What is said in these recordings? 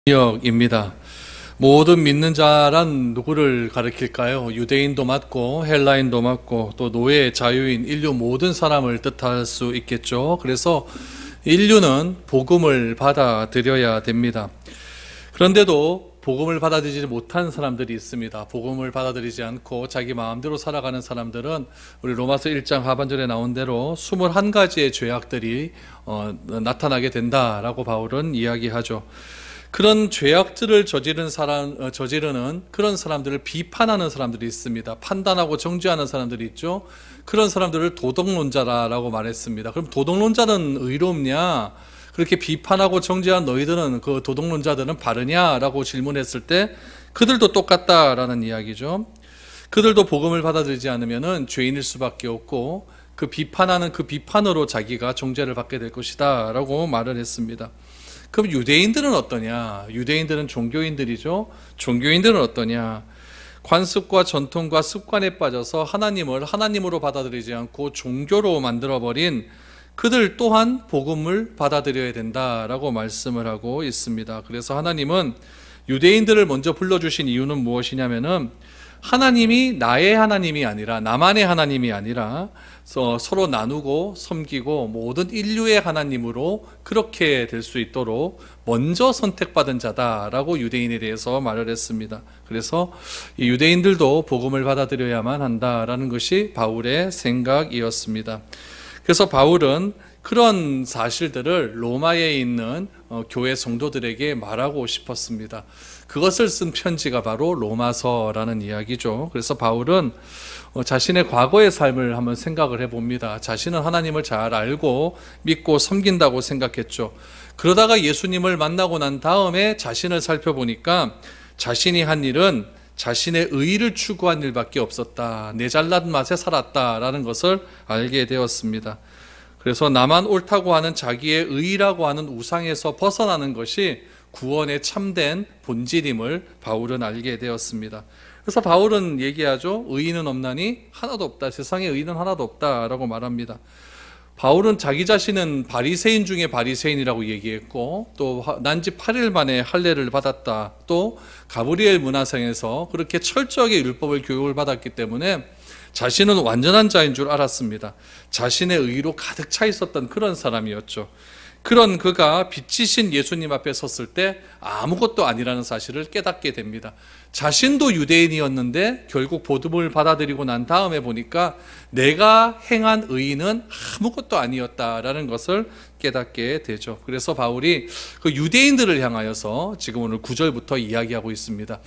입니다. 모든 믿는 자란 누구를 가리킬까요? 유대인도 맞고 헬라인도 맞고 또 노예, 자유인, 인류 모든 사람을 뜻할 수 있겠죠. 그래서 인류는 복음을 받아들여야 됩니다. 그런데도 복음을 받아들이지 못한 사람들이 있습니다. 복음을 받아들이지 않고 자기 마음대로 살아가는 사람들은 우리 로마서 1장 하반절에 나온 대로 21가지의 죄악들이 나타나게 된다라고 바울은 이야기하죠. 그런 죄악들을 저지르는 그런 사람들을 비판하는 사람들이 있습니다. 판단하고 정죄하는 사람들이 있죠. 그런 사람들을 도덕론자라고 말했습니다. 그럼 도덕론자는 의롭냐? 그렇게 비판하고 정죄한 너희들은 그 도덕론자들은 바르냐라고 질문했을 때 그들도 똑같다라는 이야기죠. 그들도 복음을 받아들이지 않으면은 죄인일 수밖에 없고 그 비판하는 그 비판으로 자기가 정죄를 받게 될 것이다라고 말을 했습니다. 그럼 유대인들은 어떠냐? 유대인들은 종교인들이죠. 종교인들은 어떠냐? 관습과 전통과 습관에 빠져서 하나님을 하나님으로 받아들이지 않고 종교로 만들어버린 그들 또한 복음을 받아들여야 된다라고 말씀을 하고 있습니다. 그래서 하나님은 유대인들을 먼저 불러주신 이유는 무엇이냐면은 하나님이 나의 하나님이 아니라 나만의 하나님이 아니라 서로 나누고 섬기고 모든 인류의 하나님으로 그렇게 될 수 있도록 먼저 선택받은 자다라고 유대인에 대해서 말을 했습니다. 그래서 이 유대인들도 복음을 받아들여야만 한다라는 것이 바울의 생각이었습니다. 그래서 바울은 그런 사실들을 로마에 있는 교회 성도들에게 말하고 싶었습니다. 그것을 쓴 편지가 바로 로마서라는 이야기죠. 그래서 바울은 자신의 과거의 삶을 한번 생각을 해봅니다. 자신은 하나님을 잘 알고 믿고 섬긴다고 생각했죠. 그러다가 예수님을 만나고 난 다음에 자신을 살펴보니까 자신이 한 일은 자신의 의의를 추구한 일밖에 없었다. 내 잘난 맛에 살았다라는 것을 알게 되었습니다. 그래서 나만 옳다고 하는 자기의 의의라고 하는 우상에서 벗어나는 것이 구원의 참된 본질임을 바울은 알게 되었습니다. 그래서 바울은 얘기하죠. 의인은 없나니 하나도 없다. 세상에 의인은 하나도 없다라고 말합니다. 바울은 자기 자신은 바리새인 중에 바리새인이라고 얘기했고 또 난지 8일 만에 할례를 받았다. 또 가브리엘 문화생에서 그렇게 철저하게 율법을 교육을 받았기 때문에 자신은 완전한 자인 줄 알았습니다. 자신의 의로 가득 차 있었던 그런 사람이었죠. 그런 그가 빛이신 예수님 앞에 섰을 때 아무것도 아니라는 사실을 깨닫게 됩니다. 자신도 유대인이었는데 결국 복음을 받아들이고 난 다음에 보니까 내가 행한 의는 아무것도 아니었다라는 것을 깨닫게 되죠. 그래서 바울이 그 유대인들을 향하여서 지금 오늘 9절부터 이야기하고 있습니다.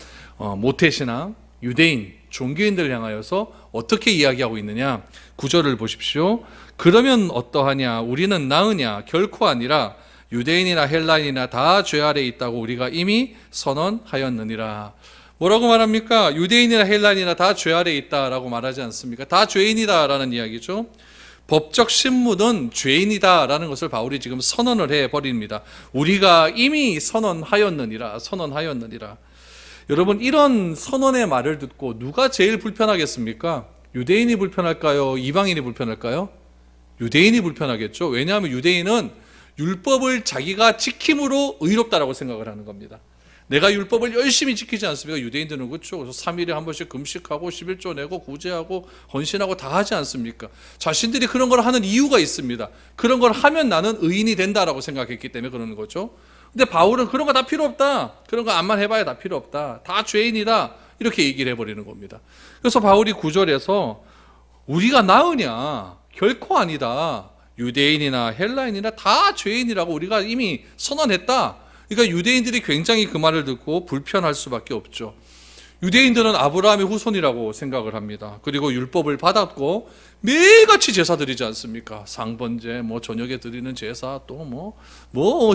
모태신앙, 유대인, 종교인들을 향하여서 어떻게 이야기하고 있느냐? 9절을 보십시오. 그러면 어떠하냐? 우리는 나으냐? 결코 아니라 유대인이나 헬라인이나 다 죄 아래 있다고 우리가 이미 선언하였느니라. 뭐라고 말합니까? 유대인이나 헬라인이나 다 죄 아래 있다라고 말하지 않습니까? 다 죄인이다라는 이야기죠. 법적 신분은 죄인이다라는 것을 바울이 지금 선언을 해버립니다. 우리가 이미 선언하였느니라. 여러분, 이런 선언의 말을 듣고 누가 제일 불편하겠습니까? 유대인이 불편할까요? 이방인이 불편할까요? 유대인이 불편하겠죠. 왜냐하면 유대인은 율법을 자기가 지킴으로 의롭다라고 생각을 하는 겁니다. 내가 율법을 열심히 지키지 않습니까? 유대인들은 그렇죠. 그래서 3일에 한 번씩 금식하고 11조 내고 구제하고 헌신하고 다 하지 않습니까? 자신들이 그런 걸 하는 이유가 있습니다. 그런 걸 하면 나는 의인이 된다라고 생각했기 때문에 그러는 거죠. 근데 바울은 그런 거 다 필요 없다. 그런 거 암만 해봐야 다 필요 없다. 다 죄인이다. 이렇게 얘기를 해버리는 겁니다. 그래서 바울이 9절에서 우리가 나으냐? 결코 아니다. 유대인이나 헬라인이나 다 죄인이라고 우리가 이미 선언했다. 그러니까 유대인들이 굉장히 그 말을 듣고 불편할 수밖에 없죠. 유대인들은 아브라함의 후손이라고 생각을 합니다. 그리고 율법을 받았고 매일같이 제사 드리지 않습니까? 상번제, 저녁에 드리는 제사, 또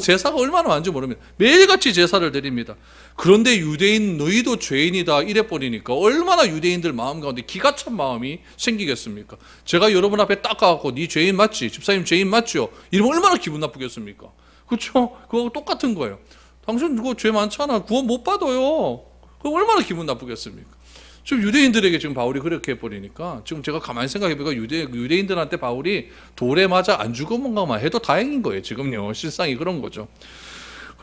제사가 얼마나 많은지 모릅니다. 매일같이 제사를 드립니다. 그런데 유대인 너희도 죄인이다 이래버리니까 얼마나 유대인들 마음 가운데 기가 찬 마음이 생기겠습니까? 제가 여러분 앞에 딱 가갖고 네 죄인 맞지? 집사님 죄인 맞죠? 이러면 얼마나 기분 나쁘겠습니까? 그렇죠? 그거 똑같은 거예요. 당신 그거 죄 많잖아. 구원 못 받아요. 그럼 얼마나 기분 나쁘겠습니까? 지금 유대인들에게 지금 바울이 그렇게 해버리니까 지금 제가 가만히 생각해보니까 유대인들한테 바울이 돌에 맞아 안 죽어만 해도 다행인 거예요. 지금요. 실상이 그런 거죠.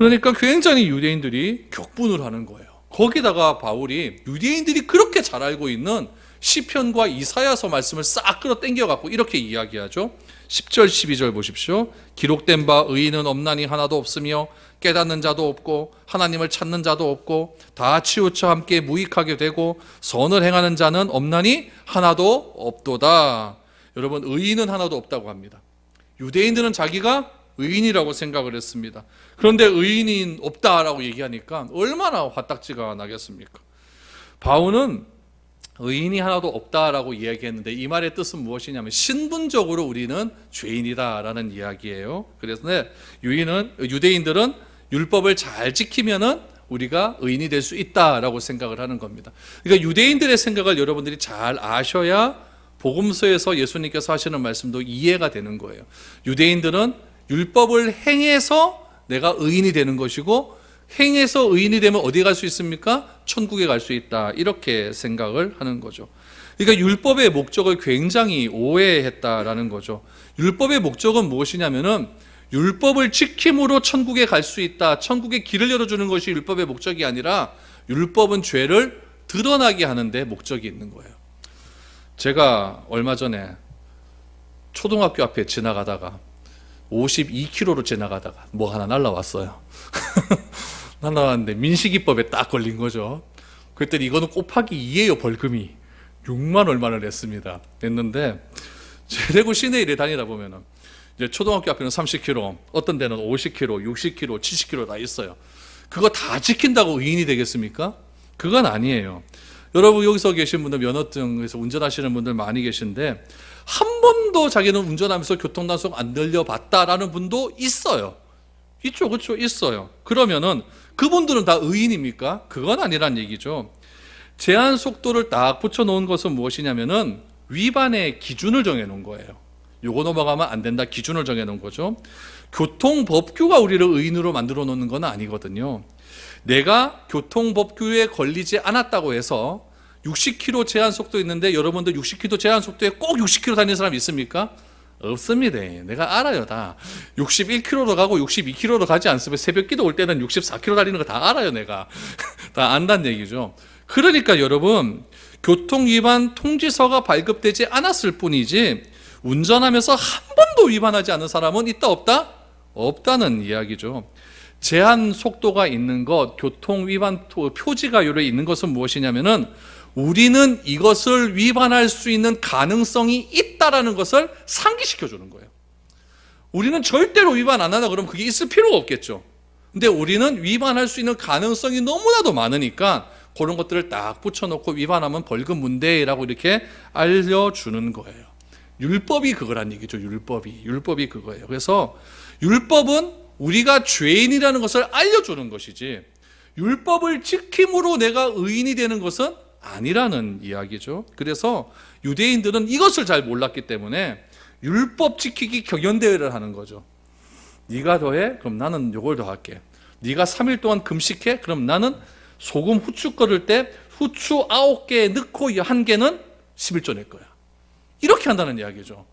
그러니까 굉장히 유대인들이 격분을 하는 거예요. 거기다가 바울이 유대인들이 그렇게 잘 알고 있는 시편과 이사야서 말씀을 싹 끌어당겨 갖고 이렇게 이야기하죠. 10절 12절 보십시오. 기록된 바 의인은 없나니 하나도 없으며 깨닫는 자도 없고 하나님을 찾는 자도 없고 다 치우쳐 함께 무익하게 되고 선을 행하는 자는 없나니 하나도 없도다. 여러분, 의인은 하나도 없다고 합니다. 유대인들은 자기가 의인이라고 생각을 했습니다. 그런데 의인이 없다라고 얘기하니까 얼마나 화딱지가 나겠습니까? 바울은 의인이 하나도 없다라고 이야기했는데 이 말의 뜻은 무엇이냐면 신분적으로 우리는 죄인이다라는 이야기예요. 그래서 유대인들은 율법을 잘 지키면은 우리가 의인이 될 수 있다라고 생각을 하는 겁니다. 그러니까 유대인들의 생각을 여러분들이 잘 아셔야 복음서에서 예수님께서 하시는 말씀도 이해가 되는 거예요. 유대인들은 율법을 행해서 내가 의인이 되는 것이고 행해서 의인이 되면 어디 갈 수 있습니까? 천국에 갈 수 있다. 이렇게 생각을 하는 거죠. 그러니까 율법의 목적을 굉장히 오해했다라는 거죠. 율법의 목적은 무엇이냐면은 율법을 지킴으로 천국에 갈 수 있다. 천국의 길을 열어주는 것이 율법의 목적이 아니라 율법은 죄를 드러나게 하는데 목적이 있는 거예요. 제가 얼마 전에 초등학교 앞에 지나가다가 52km로 지나가다가 뭐 하나 날라왔어요. 날라왔는데 민식이법에 딱 걸린 거죠. 그랬더니 이거는 곱하기 2예요. 벌금이 6만 얼마를 냈습니다. 냈는데 대구 시내 일에 다니다 보면은 이제 초등학교 앞에는 30km, 어떤 데는 50km, 60km, 70km 다 있어요. 그거 다 지킨다고 의인이 되겠습니까? 그건 아니에요. 여러분 여기서 계신 분들 면허증에서 운전하시는 분들 많이 계신데 한 번도 자기는 운전하면서 교통단속 안 들려봤다라는 분도 있어요. 있죠, 그렇죠, 있어요. 그러면은 그분들은 다 의인입니까? 그건 아니란 얘기죠. 제한 속도를 딱 붙여놓은 것은 무엇이냐면은 위반의 기준을 정해놓은 거예요. 요거 넘어가면 안 된다 기준을 정해놓은 거죠. 교통법규가 우리를 의인으로 만들어 놓는 건 아니거든요. 내가 교통법규에 걸리지 않았다고 해서 60km 제한 속도 있는데 여러분들 60km 제한 속도에 꼭 60km 다니는 사람 있습니까? 없습니다. 내가 알아요. 다 61km로 가고 62km로 가지 않으면 새벽기도 올 때는 64km 달리는 거 다 알아요. 내가 다 안다는 얘기죠. 그러니까 여러분 교통위반 통지서가 발급되지 않았을 뿐이지 운전하면서 한 번도 위반하지 않은 사람은 있다 없다? 없다는 이야기죠. 제한 속도가 있는 것, 교통위반 표지가 요래 있는 것은 무엇이냐면은 우리는 이것을 위반할 수 있는 가능성이 있다라는 것을 상기시켜 주는 거예요. 우리는 절대로 위반 안 하다 그러면 그게 있을 필요가 없겠죠. 근데 우리는 위반할 수 있는 가능성이 너무나도 많으니까 그런 것들을 딱 붙여놓고 위반하면 벌금 문제라고 이렇게 알려주는 거예요. 율법이 그거란 얘기죠. 율법이 그거예요. 그래서 율법은 우리가 죄인이라는 것을 알려주는 것이지 율법을 지킴으로 내가 의인이 되는 것은 아니라는 이야기죠. 그래서 유대인들은 이것을 잘 몰랐기 때문에 율법 지키기 경연대회를 하는 거죠. 네가 더해? 그럼 나는 요걸 더 할게. 네가 3일 동안 금식해? 그럼 나는 소금 후추 끓을 때 후추 9개 넣고 1개는 11조 낼 거야. 이렇게 한다는 이야기죠.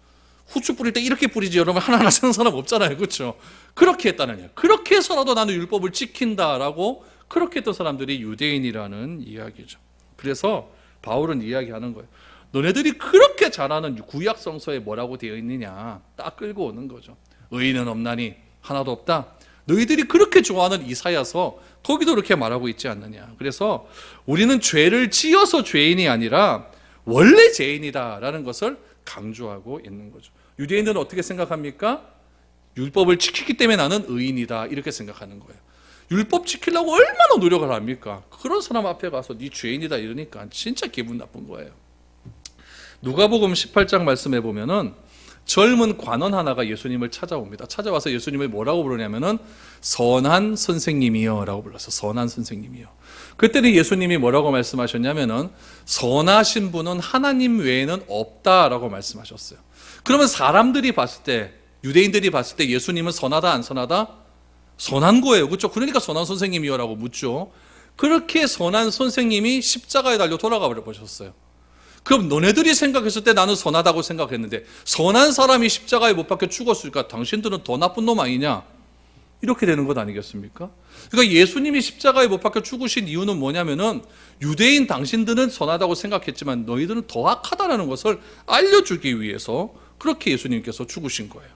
후추 뿌릴 때 이렇게 뿌리지 여러분 하나하나 쓰는 사람 없잖아요. 그렇죠? 그렇게 했다는 이야기. 그렇게 해서라도 나는 율법을 지킨다라고 그렇게 했던 사람들이 유대인이라는 이야기죠. 그래서 바울은 이야기하는 거예요. 너네들이 그렇게 잘하는 구약 성서에 뭐라고 되어 있느냐 딱 끌고 오는 거죠. 의인은 없나니 하나도 없다. 너희들이 그렇게 좋아하는 이사야서 거기도 그렇게 말하고 있지 않느냐. 그래서 우리는 죄를 지어서 죄인이 아니라 원래 죄인이다라는 것을 강조하고 있는 거죠. 유대인들은 어떻게 생각합니까? 율법을 지키기 때문에 나는 의인이다 이렇게 생각하는 거예요. 율법 지키려고 얼마나 노력을 합니까? 그런 사람 앞에 가서 네 죄인이다 이러니까 진짜 기분 나쁜 거예요. 누가복음 18장 말씀해 보면은 젊은 관원 하나가 예수님을 찾아옵니다. 찾아와서 예수님을 뭐라고 부르냐면은 선한 선생님이여 라고 불렀어요. 선한 선생님이여. 그때는 예수님이 뭐라고 말씀하셨냐면은 선하신 분은 하나님 외에는 없다라고 말씀하셨어요. 그러면 사람들이 봤을 때 유대인들이 봤을 때 예수님은 선하다 안 선하다? 선한 거예요. 그렇죠? 그러니까 선한 선생님이여 라고 묻죠. 그렇게 선한 선생님이 십자가에 달려 돌아가 버리셨어요. 그럼 너네들이 생각했을 때 나는 선하다고 생각했는데 선한 사람이 십자가에 못 박혀 죽었으니까 당신들은 더 나쁜 놈 아니냐? 이렇게 되는 것 아니겠습니까? 그러니까 예수님이 십자가에 못 박혀 죽으신 이유는 뭐냐면은 유대인 당신들은 선하다고 생각했지만 너희들은 더 악하다라는 것을 알려주기 위해서 그렇게 예수님께서 죽으신 거예요.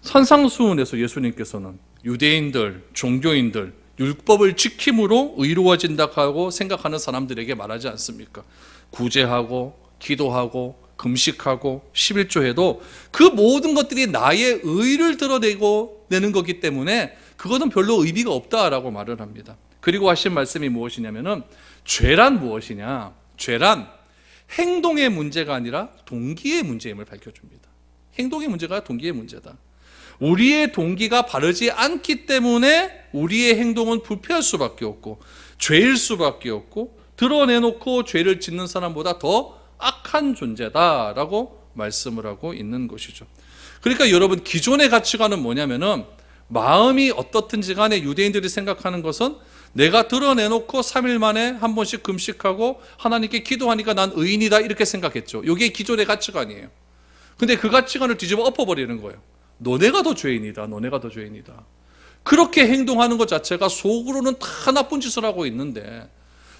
산상수훈에서 예수님께서는 유대인들, 종교인들, 율법을 지킴으로 의로워진다고 생각하는 사람들에게 말하지 않습니까? 구제하고 기도하고 금식하고 11조해도 그 모든 것들이 나의 의를 드러내는 거기 때문에 그거는 별로 의미가 없다라고 말을 합니다. 그리고 하신 말씀이 무엇이냐면은 죄란 무엇이냐? 죄란 행동의 문제가 아니라 동기의 문제임을 밝혀줍니다. 행동의 문제가 동기의 문제다. 우리의 동기가 바르지 않기 때문에 우리의 행동은 불쾌할 수밖에 없고 죄일 수밖에 없고 드러내놓고 죄를 짓는 사람보다 더 악한 존재다라고 말씀을 하고 있는 것이죠. 그러니까 여러분, 기존의 가치관은 뭐냐면은 마음이 어떻든지 간에 유대인들이 생각하는 것은 내가 드러내놓고 3일 만에 한 번씩 금식하고 하나님께 기도하니까 난 의인이다 이렇게 생각했죠. 이게 기존의 가치관이에요. 근데 그 가치관을 뒤집어 엎어버리는 거예요. 너네가 더 죄인이다. 너네가 더 죄인이다. 그렇게 행동하는 것 자체가 속으로는 다 나쁜 짓을 하고 있는데,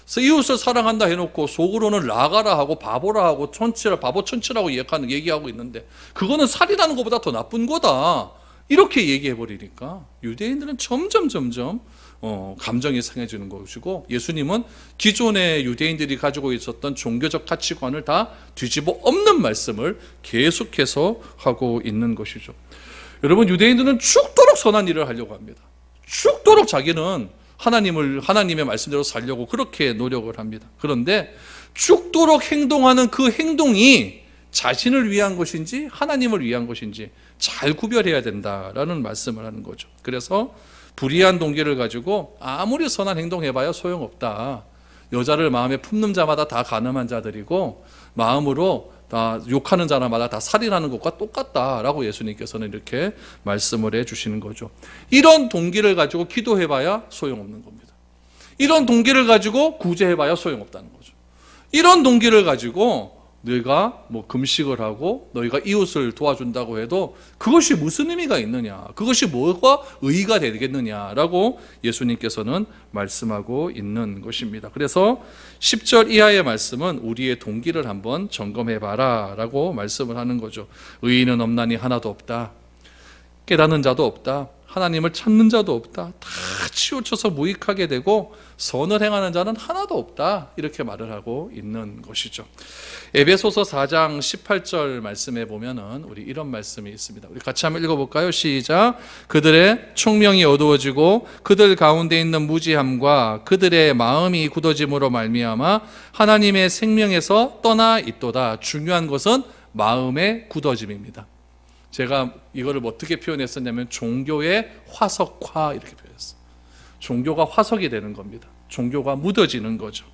그래서 이웃을 사랑한다 해놓고 속으로는 라가라 하고 바보라 하고 천치라, 바보 천치라고 얘기하고 있는데 그거는 살인하는 것보다 더 나쁜 거다. 이렇게 얘기해버리니까 유대인들은 점점 감정이 상해지는 것이고, 예수님은 기존의 유대인들이 가지고 있었던 종교적 가치관을 다 뒤집어 엎는 말씀을 계속해서 하고 있는 것이죠. 여러분, 유대인들은 죽도록 선한 일을 하려고 합니다. 죽도록 자기는 하나님의 말씀대로 살려고 그렇게 노력을 합니다. 그런데 죽도록 행동하는 그 행동이 자신을 위한 것인지 하나님을 위한 것인지 잘 구별해야 된다라는 말씀을 하는 거죠. 그래서 불의한 동기를 가지고 아무리 선한 행동해봐야 소용없다. 여자를 마음에 품는 자마다 다 간음한 자들이고 마음으로 다 욕하는 자마다 다 살인하는 것과 똑같다라고 예수님께서는 이렇게 말씀을 해주시는 거죠. 이런 동기를 가지고 기도해봐야 소용없는 겁니다. 이런 동기를 가지고 구제해봐야 소용없다는 거죠. 이런 동기를 가지고 너희가 금식을 하고 너희가 이웃을 도와준다고 해도 그것이 무슨 의미가 있느냐, 그것이 뭐가 의의가 되겠느냐라고 예수님께서는 말씀하고 있는 것입니다. 그래서 10절 이하의 말씀은 우리의 동기를 한번 점검해봐라 라고 말씀을 하는 거죠. 의인은 없나니 하나도 없다. 깨닫는 자도 없다. 하나님을 찾는 자도 없다. 다 치우쳐서 무익하게 되고 선을 행하는 자는 하나도 없다. 이렇게 말을 하고 있는 것이죠. 에베소서 4장 18절 말씀에 보면은 우리 이런 말씀이 있습니다. 우리 같이 한번 읽어볼까요? 시작. 그들의 총명이 어두워지고 그들 가운데 있는 무지함과 그들의 마음이 굳어짐으로 말미암아 하나님의 생명에서 떠나 있도다. 중요한 것은 마음의 굳어짐입니다. 제가 이거를 어떻게 표현했었냐면 종교의 화석화 이렇게 표현했어요. 종교가 화석이 되는 겁니다. 종교가 묻어지는 거죠.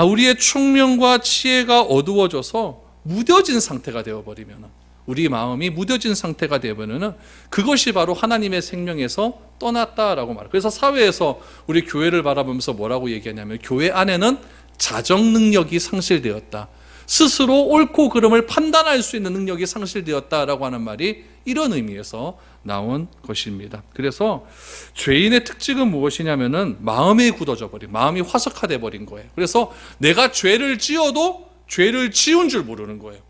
우리의 총명과 지혜가 어두워져서 무뎌진 상태가 되어버리면, 우리 마음이 무뎌진 상태가 되어버리면 그것이 바로 하나님의 생명에서 떠났다라고 말해요. 그래서 사회에서 우리 교회를 바라보면서 뭐라고 얘기하냐면 교회 안에는 자정 능력이 상실되었다. 스스로 옳고 그름을 판단할 수 있는 능력이 상실되었다라고 하는 말이 이런 의미에서 나온 것입니다. 그래서 죄인의 특징은 무엇이냐면은 마음이 굳어져 버린, 마음이 화석화돼 버린 거예요. 그래서 내가 죄를 지어도 죄를 지은 줄 모르는 거예요.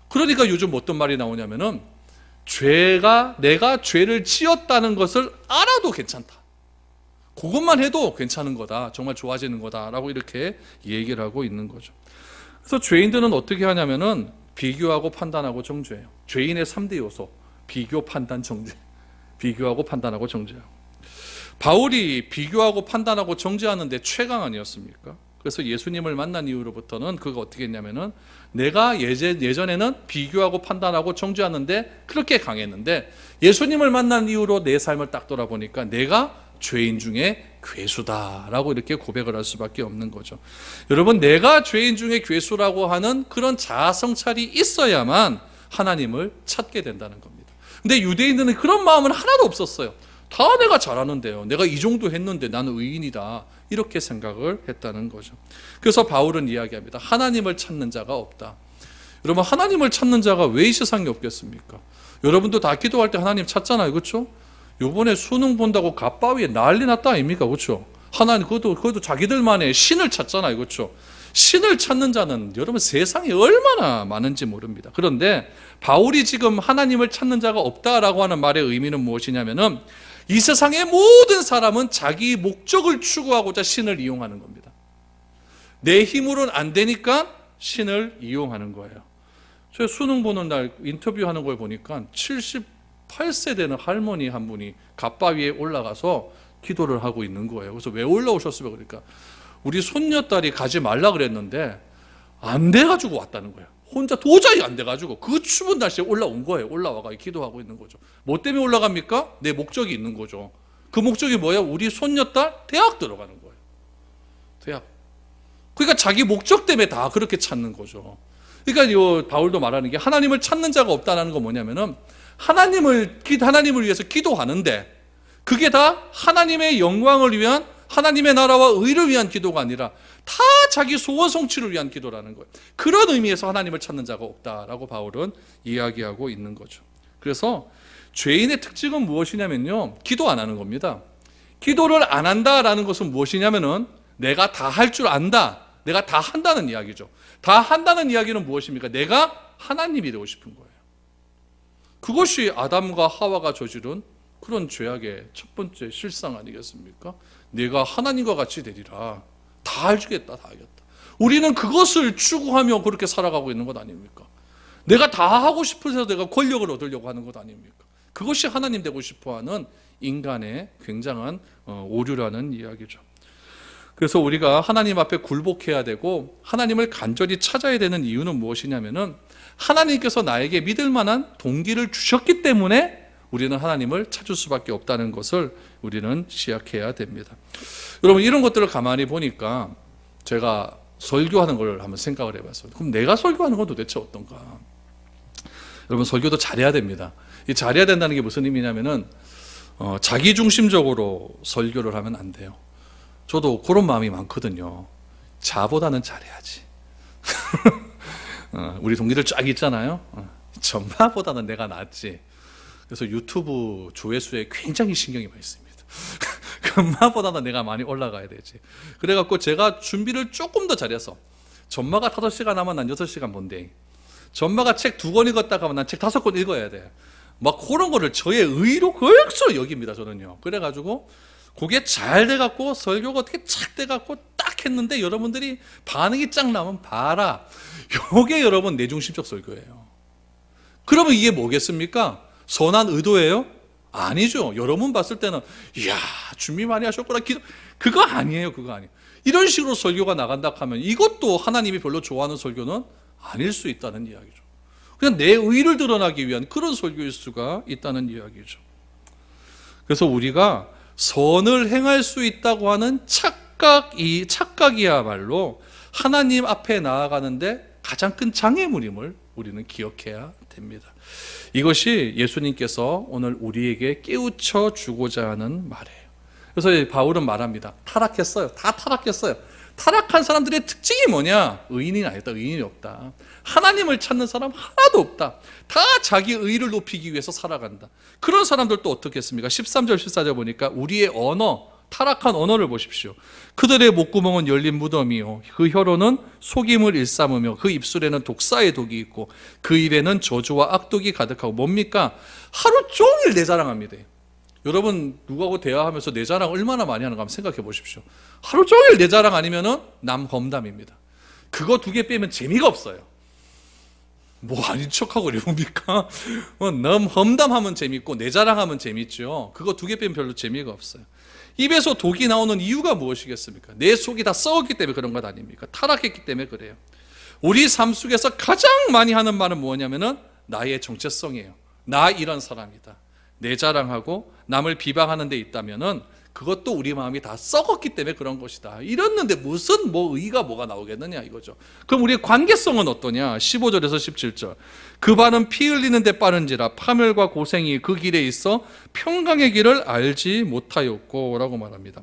그러니까 요즘 어떤 말이 나오냐면은 내가 죄를 지었다는 것을 알아도 괜찮다. 그것만 해도 괜찮은 거다. 정말 좋아지는 거다라고 이렇게 얘기를 하고 있는 거죠. 그래서 죄인들은 어떻게 하냐면은 비교하고 판단하고 정죄해요. 죄인의 3대 요소. 비교, 판단, 정죄. 비교하고 판단하고 정죄하고. 바울이 비교하고 판단하고 정죄하는데 최강 아니었습니까? 그래서 예수님을 만난 이후로부터는 그가 어떻게 했냐면은 내가 예전에는 비교하고 판단하고 정죄하는데 그렇게 강했는데 예수님을 만난 이후로 내 삶을 딱 돌아보니까 내가 죄인 중에 괴수다라고 이렇게 고백을 할 수밖에 없는 거죠. 여러분, 내가 죄인 중에 괴수라고 하는 그런 자아 성찰이 있어야만 하나님을 찾게 된다는 겁니다. 근데 유대인들은 그런 마음은 하나도 없었어요. 다 내가 잘하는데요, 내가 이 정도 했는데 나는 의인이다, 이렇게 생각을 했다는 거죠. 그래서 바울은 이야기합니다. 하나님을 찾는 자가 없다. 여러분, 하나님을 찾는 자가 왜 이 세상에 없겠습니까? 여러분도 다 기도할 때 하나님 찾잖아요, 그렇죠? 요번에 수능 본다고 갓바위에 난리 났다 아닙니까? 그렇죠? 하나님, 그것도 자기들만의 신을 찾잖아요. 그렇죠? 신을 찾는 자는 여러분 세상에 얼마나 많은지 모릅니다. 그런데 바울이 지금 하나님을 찾는 자가 없다라고 하는 말의 의미는 무엇이냐면은 이 세상의 모든 사람은 자기 목적을 추구하고자 신을 이용하는 겁니다. 내 힘으로는 안 되니까 신을 이용하는 거예요. 저 수능 보는 날 인터뷰하는 걸 보니까 78세 되는 할머니 한 분이 갓바위에 올라가서 기도를 하고 있는 거예요. 그래서 왜 올라오셨어요? 그러니까 우리 손녀딸이 가지 말라 그랬는데 안 돼가지고 왔다는 거예요. 혼자 도저히 안 돼가지고 그 추운 날씨에 올라온 거예요. 올라와가 기도하고 있는 거죠. 뭐 때문에 올라갑니까? 내 목적이 있는 거죠. 그 목적이 뭐예요? 우리 손녀딸 대학 들어가는 거예요. 대학. 그러니까 자기 목적 때문에 다 그렇게 찾는 거죠. 그러니까 요 바울도 말하는 게 하나님을 찾는 자가 없다는 건 뭐냐면은 하나님을 위해서 기도하는데 그게 다 하나님의 영광을 위한, 하나님의 나라와 의를 위한 기도가 아니라 다 자기 소원 성취를 위한 기도라는 거예요. 그런 의미에서 하나님을 찾는 자가 없다라고 바울은 이야기하고 있는 거죠. 그래서 죄인의 특징은 무엇이냐면요, 기도 안 하는 겁니다. 기도를 안 한다라는 것은 무엇이냐면은 내가 다 할 줄 안다, 내가 다 한다는 이야기죠. 다 한다는 이야기는 무엇입니까? 내가 하나님이 되고 싶은 거예요. 그것이 아담과 하와가 저지른 그런 죄악의 첫 번째 실상 아니겠습니까? 내가 하나님과 같이 되리라. 다 알겠다, 다 알겠다. 우리는 그것을 추구하며 그렇게 살아가고 있는 것 아닙니까? 내가 다 하고 싶어서 내가 권력을 얻으려고 하는 것 아닙니까? 그것이 하나님 되고 싶어하는 인간의 굉장한 오류라는 이야기죠. 그래서 우리가 하나님 앞에 굴복해야 되고 하나님을 간절히 찾아야 되는 이유는 무엇이냐면은 하나님께서 나에게 믿을 만한 동기를 주셨기 때문에 우리는 하나님을 찾을 수밖에 없다는 것을 우리는 시약해야 됩니다. 여러분, 이런 것들을 가만히 보니까 제가 설교하는 걸 한번 생각을 해봤어요. 그럼 내가 설교하는 건 도대체 어떤가? 여러분, 설교도 잘해야 됩니다. 이 잘해야 된다는 게 무슨 의미냐면은 자기중심적으로 설교를 하면 안 돼요. 저도 그런 마음이 많거든요. 자보다는 잘해야지. 우리 동기들 쫙 있잖아요. 전마보다는 내가 낫지. 그래서 유튜브 조회수에 굉장히 신경이 많이 씁니다. 전마보다는 내가 많이 올라가야 되지. 그래갖고 제가 준비를 조금 더 잘해서 전마가 5시간 하면 난 6시간 본대. 전마가 책 2권 읽었다가 하면 난 책 5권 읽어야 돼. 막 그런 거를 저의 의로 극수로 여깁니다, 저는요. 그래가지고 그게 잘 돼갖고 설교가 어떻게 착 돼갖고 딱 했는데 여러분들이 반응이 쫙 나면 봐라. 요게 여러분 내중심적 설교예요. 그러면 이게 뭐겠습니까? 선한 의도예요? 아니죠. 여러분 봤을 때는 이야, 준비 많이 하셨구나. 그거 아니에요. 그거 아니에요. 이런 식으로 설교가 나간다 하면 이것도 하나님이 별로 좋아하는 설교는 아닐 수 있다는 이야기죠. 그냥 내 의를 드러나기 위한 그런 설교일 수가 있다는 이야기죠. 그래서 우리가 선을 행할 수 있다고 하는 착각이야말로 하나님 앞에 나아가는데 가장 큰 장애물임을 우리는 기억해야 됩니다. 이것이 예수님께서 오늘 우리에게 깨우쳐 주고자 하는 말이에요. 그래서 바울은 말합니다. 타락했어요. 다 타락했어요. 타락한 사람들의 특징이 뭐냐? 의인이 아니다. 의인이 없다. 하나님을 찾는 사람 하나도 없다. 다 자기 의를 높이기 위해서 살아간다. 그런 사람들도 어떻겠습니까? 13절 14절 보니까 우리의 언어, 타락한 언어를 보십시오. 그들의 목구멍은 열린 무덤이요, 그 혀로는 속임을 일삼으며 그 입술에는 독사의 독이 있고 그 입에는 저주와 악독이 가득하고. 뭡니까? 하루 종일 내 자랑합니다. 여러분, 누구하고 대화하면서 내 자랑 얼마나 많이 하는가 한번 생각해 보십시오. 하루 종일 내 자랑 아니면은 남 험담입니다. 그거 2개 빼면 재미가 없어요. 뭐 아닌 척하고 이러니까 남 험담하면 재밌고 내 자랑하면 재밌죠. 그거 2개 빼면 별로 재미가 없어요. 입에서 독이 나오는 이유가 무엇이겠습니까? 내 속이 다 썩었기 때문에 그런 것 아닙니까? 타락했기 때문에 그래요. 우리 삶 속에서 가장 많이 하는 말은 뭐냐면은 나의 정체성이에요. 나 이런 사람이다. 내 자랑하고 남을 비방하는 데 있다면은 그것도 우리 마음이 다 썩었기 때문에 그런 것이다. 이랬는데 무슨 의의가 뭐가 나오겠느냐 이거죠. 그럼 우리의 관계성은 어떠냐? 15절에서 17절. 그 발은 피 흘리는 데 빠른지라 파멸과 고생이 그 길에 있어 평강의 길을 알지 못하였고 라고 말합니다.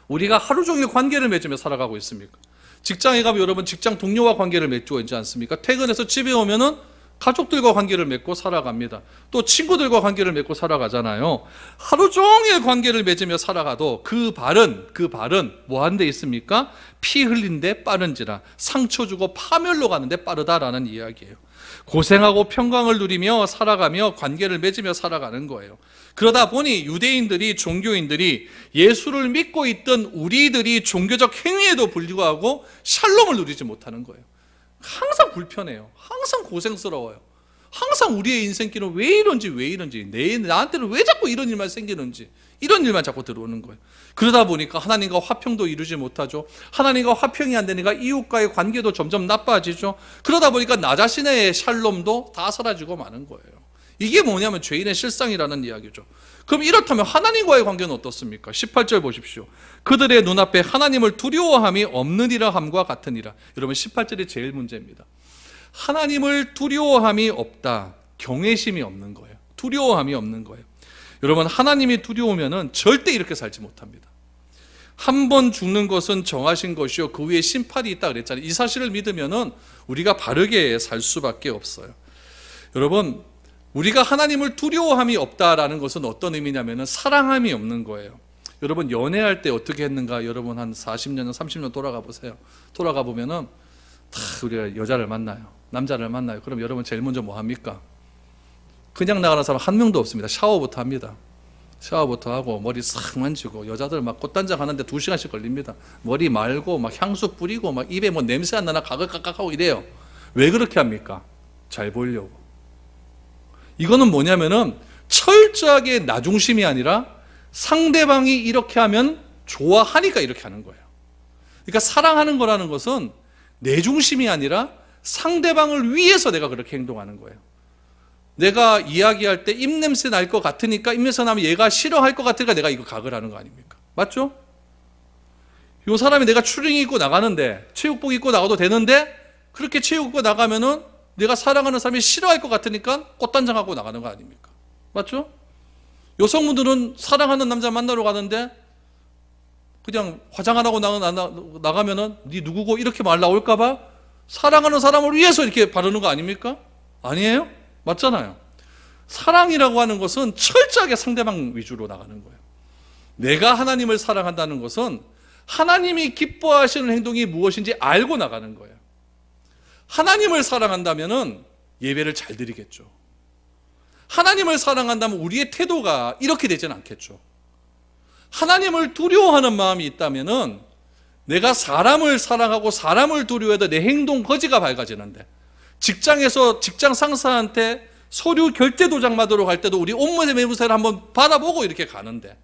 우리가 하루 종일 관계를 맺으며 살아가고 있습니까? 직장에 가면 여러분 직장 동료와 관계를 맺고 있지 않습니까? 퇴근해서 집에 오면은 가족들과 관계를 맺고 살아갑니다. 또 친구들과 관계를 맺고 살아가잖아요. 하루 종일 관계를 맺으며 살아가도 그 발은 뭐 한 데 있습니까? 피 흘린 데 빠른지라 상처 주고 파멸로 가는 데 빠르다라는 이야기예요. 고생하고 평강을 누리며 살아가며 관계를 맺으며 살아가는 거예요. 그러다 보니 유대인들이, 종교인들이 예수를 믿고 있던 우리들이 종교적 행위에도 불구하고 샬롬을 누리지 못하는 거예요. 항상 불편해요. 항상 고생스러워요. 항상 우리의 인생길은 왜 이런지 나한테는 왜 자꾸 이런 일만 생기는지, 이런 일만 자꾸 들어오는 거예요. 그러다 보니까 하나님과 화평도 이루지 못하죠. 하나님과 화평이 안 되니까 이웃과의 관계도 점점 나빠지죠. 그러다 보니까 나 자신의 샬롬도 다 사라지고 마는 거예요. 이게 뭐냐면 죄인의 실상이라는 이야기죠. 그럼 이렇다면 하나님과의 관계는 어떻습니까? 18절 보십시오. 그들의 눈앞에 하나님을 두려워함이 없느니라 함과 같으니라. 여러분 18절이 제일 문제입니다. 하나님을 두려워함이 없다. 경외심이 없는 거예요. 두려워함이 없는 거예요. 여러분 하나님이 두려우면은 절대 이렇게 살지 못합니다. 한 번 죽는 것은 정하신 것이요 그 위에 심판이 있다 그랬잖아요. 이 사실을 믿으면은 우리가 바르게 살 수밖에 없어요. 여러분 우리가 하나님을 두려워함이 없다라는 것은 어떤 의미냐면은 사랑함이 없는 거예요. 여러분 연애할 때 어떻게 했는가? 여러분 한 40년, 30년 돌아가 보세요. 돌아가 보면은 다 우리가 여자를 만나요. 남자를 만나요. 그럼 여러분 제일 먼저 뭐 합니까? 그냥 나가는 사람 한 명도 없습니다. 샤워부터 합니다. 샤워부터 하고 머리 싹 만지고 여자들 막 꽃단장 하는데 2시간씩 걸립니다. 머리 말고 막 향수 뿌리고 막 입에 뭐 냄새 안 나나 가글가글하고 이래요. 왜 그렇게 합니까? 잘 보이려고. 이거는 뭐냐면은 철저하게 나 중심이 아니라 상대방이 이렇게 하면 좋아하니까 이렇게 하는 거예요. 그러니까 사랑하는 거라는 것은 내 중심이 아니라 상대방을 위해서 내가 그렇게 행동하는 거예요. 내가 이야기할 때 입냄새 날 것 같으니까, 입냄새 나면 얘가 싫어할 것 같으니까 내가 이거 각을 하는 거 아닙니까? 맞죠? 이 사람이 내가 추링 입고 나가는데, 체육복 입고 나가도 되는데 그렇게 체육복 입고 나가면은 내가 사랑하는 사람이 싫어할 것 같으니까 꽃단장하고 나가는 거 아닙니까? 맞죠? 여성분들은 사랑하는 남자 만나러 가는데 그냥 화장 안 하고 나가면은 네 누구고 이렇게 말 나올까 봐 사랑하는 사람을 위해서 이렇게 바르는 거 아닙니까? 아니에요? 맞잖아요. 사랑이라고 하는 것은 철저하게 상대방 위주로 나가는 거예요. 내가 하나님을 사랑한다는 것은 하나님이 기뻐하시는 행동이 무엇인지 알고 나가는 거예요. 하나님을 사랑한다면은 예배를 잘 드리겠죠. 하나님을 사랑한다면 우리의 태도가 이렇게 되지는 않겠죠. 하나님을 두려워하는 마음이 있다면은 내가 사람을 사랑하고 사람을 두려워해도 내 행동 거지가 밝아지는데, 직장에서 직장 상사한테 서류 결제 도장 받으러 갈 때도 우리 옷무새 매무새를 한번 받아보고 이렇게 가는데,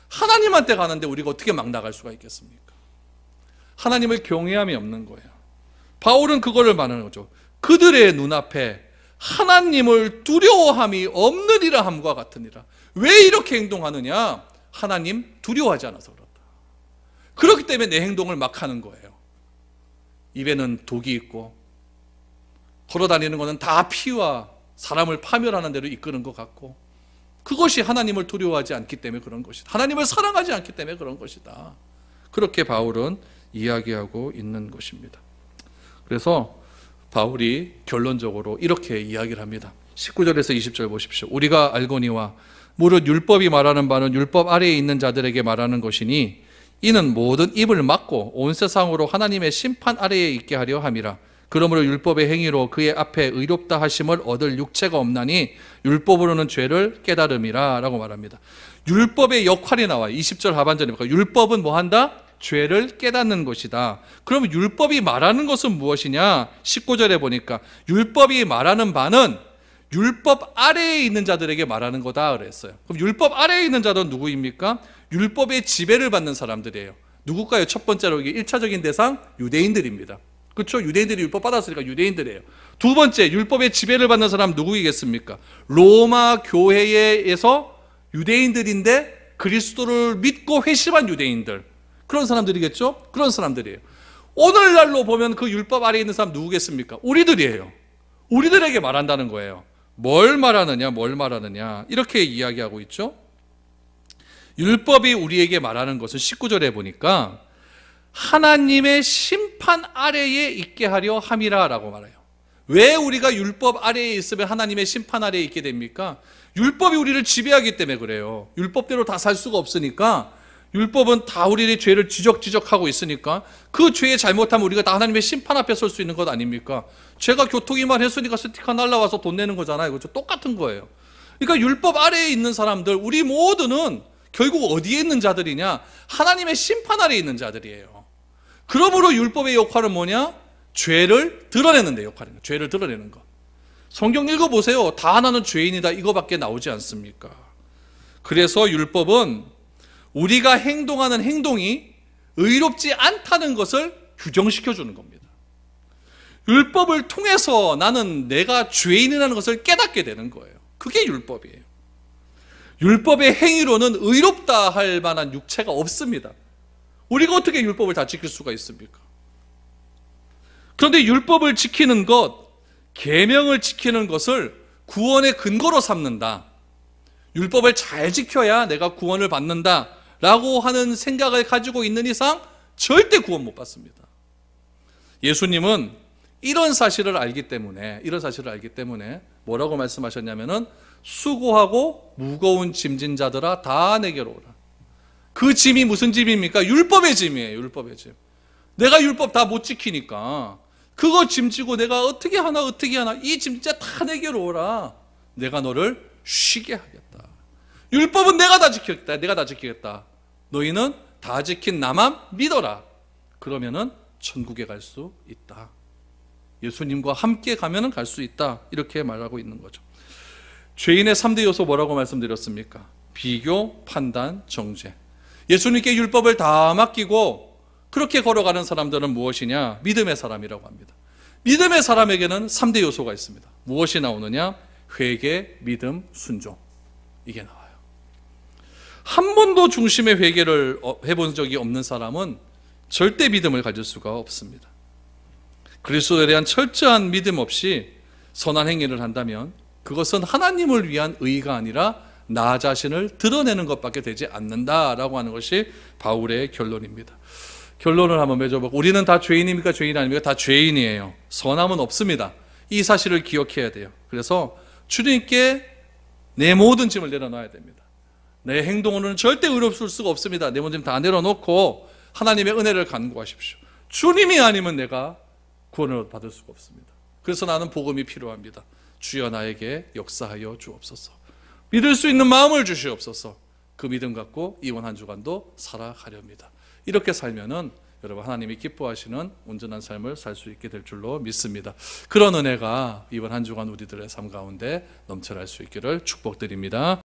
하나님한테 가는데 우리가 어떻게 막 나갈 수가 있겠습니까? 하나님을 경외함이 없는 거예요. 바울은 그거를 말하는 거죠. 그들의 눈앞에 하나님을 두려워함이 없느니라 함과 같으니라. 왜 이렇게 행동하느냐? 하나님 두려워하지 않아서 그렇다. 그렇기 때문에 내 행동을 막 하는 거예요. 입에는 독이 있고 걸어다니는 것은 다 피와 사람을 파멸하는 대로 이끄는 것 같고, 그것이 하나님을 두려워하지 않기 때문에 그런 것이다. 하나님을 사랑하지 않기 때문에 그런 것이다. 그렇게 바울은 이야기하고 있는 것입니다. 그래서 바울이 결론적으로 이렇게 이야기를 합니다. 19절에서 20절 보십시오. 우리가 알거니와 무릇 율법이 말하는 바는 율법 아래에 있는 자들에게 말하는 것이니 이는 모든 입을 막고 온 세상으로 하나님의 심판 아래에 있게 하려 함이라. 그러므로 율법의 행위로 그의 앞에 의롭다 하심을 얻을 육체가 없나니 율법으로는 죄를 깨달음이라 라고 말합니다. 율법의 역할이 나와요. 20절 하반절에 보니까 율법은 뭐 한다? 죄를 깨닫는 것이다. 그러면 율법이 말하는 것은 무엇이냐? 19절에 보니까 율법이 말하는 바는 율법 아래에 있는 자들에게 말하는 거다 그랬어요. 그럼 율법 아래에 있는 자들은 누구입니까? 율법의 지배를 받는 사람들이에요. 누굴까요? 첫 번째로 1차적인 대상 유대인들입니다. 그렇죠? 유대인들이 율법 받았으니까 유대인들이에요. 두 번째, 율법의 지배를 받는 사람 누구이겠습니까? 로마 교회에서 유대인들인데 그리스도를 믿고 회심한 유대인들, 그런 사람들이겠죠? 그런 사람들이에요. 오늘날로 보면 그 율법 아래에 있는 사람 누구겠습니까? 우리들이에요. 우리들에게 말한다는 거예요. 뭘 말하느냐 이렇게 이야기하고 있죠. 율법이 우리에게 말하는 것은 19절에 보니까 하나님의 심판 아래에 있게 하려 함이라 라고 말해요. 왜 우리가 율법 아래에 있으면 하나님의 심판 아래에 있게 됩니까? 율법이 우리를 지배하기 때문에 그래요. 율법대로 다 살 수가 없으니까, 율법은 다 우리의 죄를 지적하고 있으니까, 그 죄에 잘못하면 우리가 다 하나님의 심판 앞에 설 수 있는 것 아닙니까? 죄가 교통위반 했으니까 스티커 날라와서 돈 내는 거잖아요. 그렇죠? 똑같은 거예요. 그러니까 율법 아래에 있는 사람들, 우리 모두는 결국 어디에 있는 자들이냐? 하나님의 심판 아래에 있는 자들이에요. 그러므로 율법의 역할은 뭐냐? 죄를 드러내는 데 역할입니다. 죄를 드러내는 것. 성경 읽어보세요. 다 나는 죄인이다 이거밖에 나오지 않습니까? 그래서 율법은 우리가 행동하는 행동이 의롭지 않다는 것을 규정시켜 주는 겁니다. 율법을 통해서 나는 내가 죄인이라는 것을 깨닫게 되는 거예요. 그게 율법이에요. 율법의 행위로는 의롭다 할 만한 육체가 없습니다. 우리가 어떻게 율법을 다 지킬 수가 있습니까? 그런데 율법을 지키는 것, 계명을 지키는 것을 구원의 근거로 삼는다. 율법을 잘 지켜야 내가 구원을 받는다 라고 하는 생각을 가지고 있는 이상 절대 구원 못 받습니다. 예수님은 이런 사실을 알기 때문에 뭐라고 말씀하셨냐면은 수고하고 무거운 짐진 자들아 다 내게로 오라. 그 짐이 무슨 짐입니까? 율법의 짐이에요. 율법의 짐. 내가 율법 다 못 지키니까 그거 짐지고 내가 어떻게 하나 이 짐 진짜 다 내게로 오라. 내가 너를 쉬게 하겠다. 율법은 내가 다 지키겠다. 너희는 다 지킨 나만 믿어라. 그러면은 천국에 갈 수 있다. 예수님과 함께 가면은 갈 수 있다. 이렇게 말하고 있는 거죠. 죄인의 3대 요소 뭐라고 말씀드렸습니까? 비교, 판단, 정죄. 예수님께 율법을 다 맡기고 그렇게 걸어가는 사람들은 무엇이냐? 믿음의 사람이라고 합니다. 믿음의 사람에게는 3대 요소가 있습니다. 무엇이 나오느냐? 회개, 믿음, 순종. 이게 나와요. 한 번도 중심의 회개를 해본 적이 없는 사람은 절대 믿음을 가질 수가 없습니다. 그리스도에 대한 철저한 믿음 없이 선한 행위를 한다면 그것은 하나님을 위한 의가 아니라 나 자신을 드러내는 것밖에 되지 않는다라고 하는 것이 바울의 결론입니다. 결론을 한번 맺어보고, 우리는 다 죄인입니까? 죄인 아닙니까? 다 죄인이에요. 선함은 없습니다. 이 사실을 기억해야 돼요. 그래서 주님께 내 모든 짐을 내려놔야 됩니다. 내 행동으로는 절대 의롭을 수가 없습니다. 내 모든 짐 다 내려놓고 하나님의 은혜를 간구하십시오. 주님이 아니면 내가 구원을 받을 수가 없습니다. 그래서 나는 복음이 필요합니다. 주여 나에게 역사하여 주옵소서. 믿을 수 있는 마음을 주시옵소서. 그 믿음 갖고 이번 한 주간도 살아가렵니다. 이렇게 살면은 여러분 하나님이 기뻐하시는 온전한 삶을 살 수 있게 될 줄로 믿습니다. 그런 은혜가 이번 한 주간 우리들의 삶 가운데 넘쳐날 수 있기를 축복드립니다.